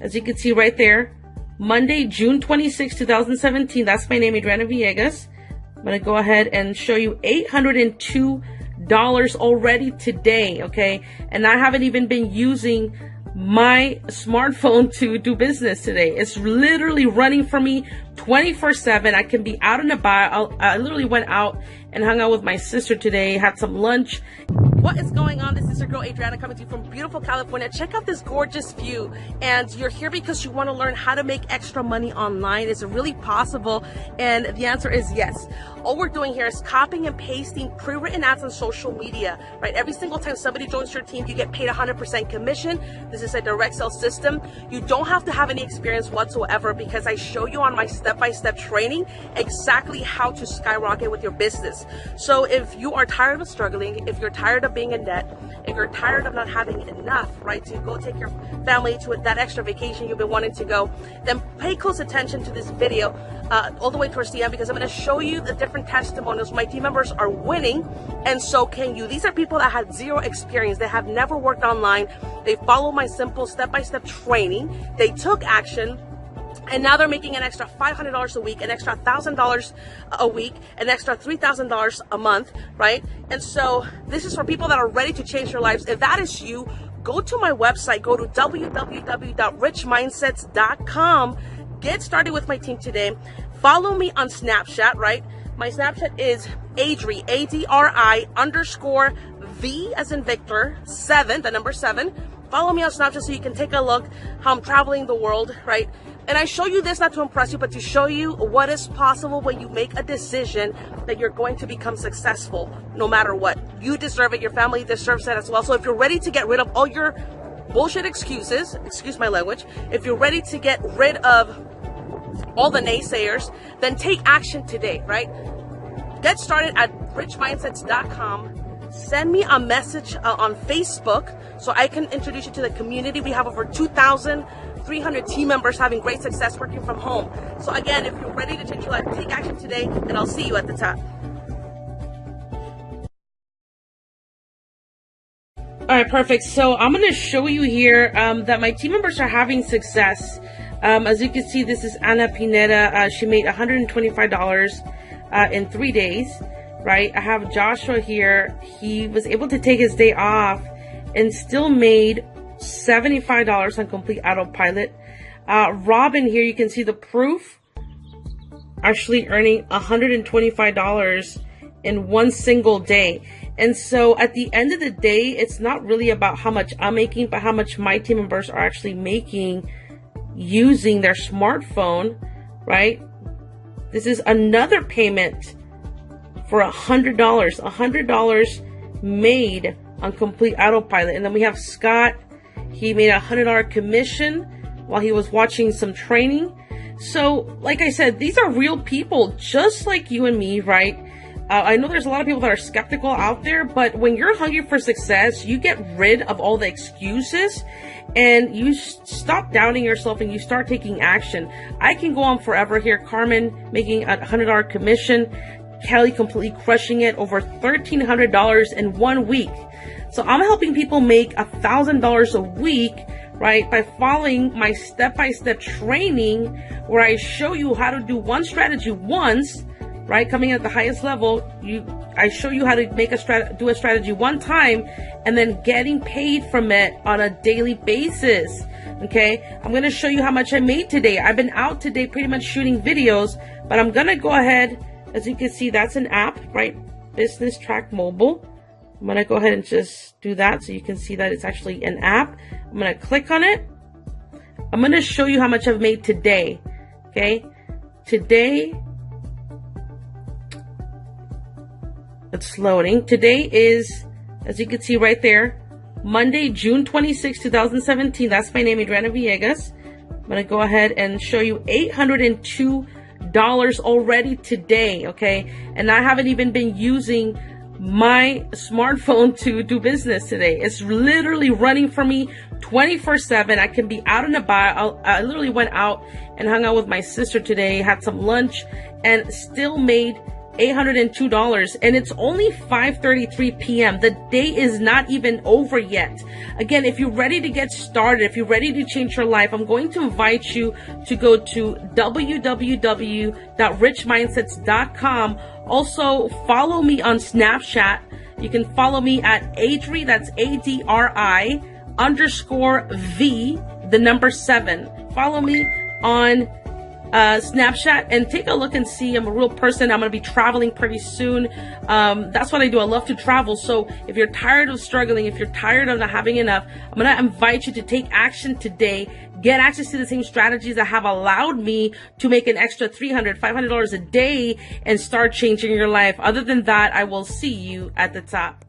as you can see right there, Monday, June 26, 2017. That's my name, Adriana Villegas. I'm going to go ahead and show you $802 already today, okay? And I haven't even been using my smartphone to do business today. It's literally running for me 24/7. I can be out and about. I literally went out and hung out with my sister today, had some lunch. What is going on? This is your girl Adriana coming to you from beautiful California. Check out this gorgeous view. And you're here because you want to learn how to make extra money online. Is it really possible? And the answer is yes. All we're doing here is copying and pasting pre-written ads on social media, right? Every single time somebody joins your team, you get paid 100% commission. This is a direct sale system. You don't have to have any experience whatsoever because I show you on my step-by-step training exactly how to skyrocket with your business. So if you are tired of struggling, if you're tired of being in debt, if you're tired of not having enough, right, to go take your family to that extra vacation you've been wanting to go, then pay close attention to this video all the way towards the end, because I'm going to show you the different testimonials. My team members are winning, and so can you. These are people that had zero experience. They have never worked online. They follow my simple step-by-step training. They took action. And now they're making an extra $500 a week, an extra $1,000 a week, an extra $3,000 a month, right? And so this is for people that are ready to change their lives. If that is you, go to my website, go to www.richmindsets.com. Get started with my team today. Follow me on Snapchat, right? My Snapchat is Adri, A-D-R-I _V as in Victor, 7, the number 7. Follow me on Snapchat so you can take a look how I'm traveling the world, right? And I show you this not to impress you, but to show you what is possible when you make a decision that you're going to become successful no matter what. You deserve it. Your family deserves it as well. So if you're ready to get rid of all your bullshit excuses, excuse my language, if you're ready to get rid of all the naysayers, then take action today, right? Get started at richmindsets.com. Send me a message on Facebook so I can introduce you to the community. We have over 2,300 team members having great success working from home. So again, if you're ready to change your life, take action today, and I'll see you at the top. All right, perfect. So I'm going to show you here that my team members are having success. As you can see, this is Ana Pineda. She made $125 in 3 days, right? I have Joshua here. He was able to take his day off and still made $75 on complete autopilot. Robin here, you can see the proof, actually earning $125 in one single day. And so at the end of the day, it's not really about how much I'm making, but how much my team members are actually making using their smartphone, right? This is another payment for $100 made on complete autopilot. And then we have Scott. He made a $100 commission while he was watching some training. So like I said, these are real people just like you and me, right? I know there's a lot of people that are skeptical out there, but when you're hungry for success, you get rid of all the excuses and you stop doubting yourself and you start taking action. I can go on forever here. Carmen making a $100 commission. Kelly completely crushing it, over $1,300 in 1 week. So I'm helping people make $1,000 a week, right, by following my step-by-step training where I show you how to do one strategy once, right, coming at the highest level. I show you how to make do a strategy one time and then getting paid from it on a daily basis. Okay, I'm going to show you how much I made today. I've been out today pretty much shooting videos, but I'm going to go ahead. As you can see, that's an app, right? Business Track Mobile. I'm going to go ahead and just do that so you can see that it's actually an app. I'm going to click on it. I'm going to show you how much I've made today. Okay, today, it's loading. Today is, as you can see right there, Monday, June 26, 2017. That's my name, Adriana Villegas. I'm going to go ahead and show you $802 already today, okay? And I haven't even been using my smartphone to do business today. It's literally running for me 24/7. I can be out and about. I literally went out and hung out with my sister today, had some lunch, and still made $802, and it's only 5:33 p.m. The day is not even over yet. Again, if you're ready to get started, if you're ready to change your life, I'm going to invite you to go to www.richmindsets.com. Also, follow me on Snapchat. You can follow me at Adri, that's ADRI _V, the number 7. Follow me on Snapchat and take a look and see. I'm a real person. I'm going to be traveling pretty soon. That's what I do. I love to travel. So if you're tired of struggling, if you're tired of not having enough, I'm going to invite you to take action today. Get access to the same strategies that have allowed me to make an extra $300, $500 a day and start changing your life. Other than that, I will see you at the top.